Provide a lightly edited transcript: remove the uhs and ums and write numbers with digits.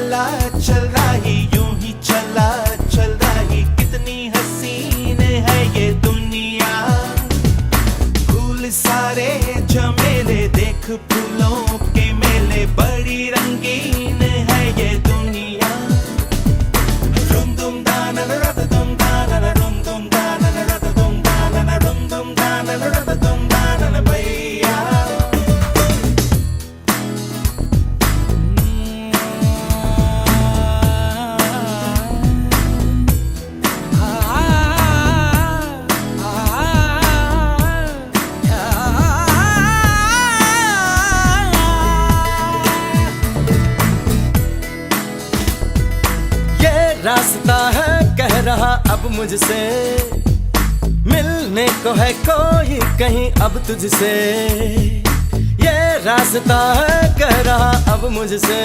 चला चल रही, यूं ही चला चल रही। कितनी हसीन है ये दुनिया, फूल सारे झमेले, देख फूलों के मेले। बड़ी रंगीन है ये दुनिया। रुम दुम दाना रत दुम दाना, रुम दुम दाना रत दुम दाना, रुम दुम दाना रत दुम दाना भैया। रास्ता है कह रहा अब मुझसे, मिलने को है कोई कहीं अब तुझसे। ये रास्ता है कह रहा अब मुझसे।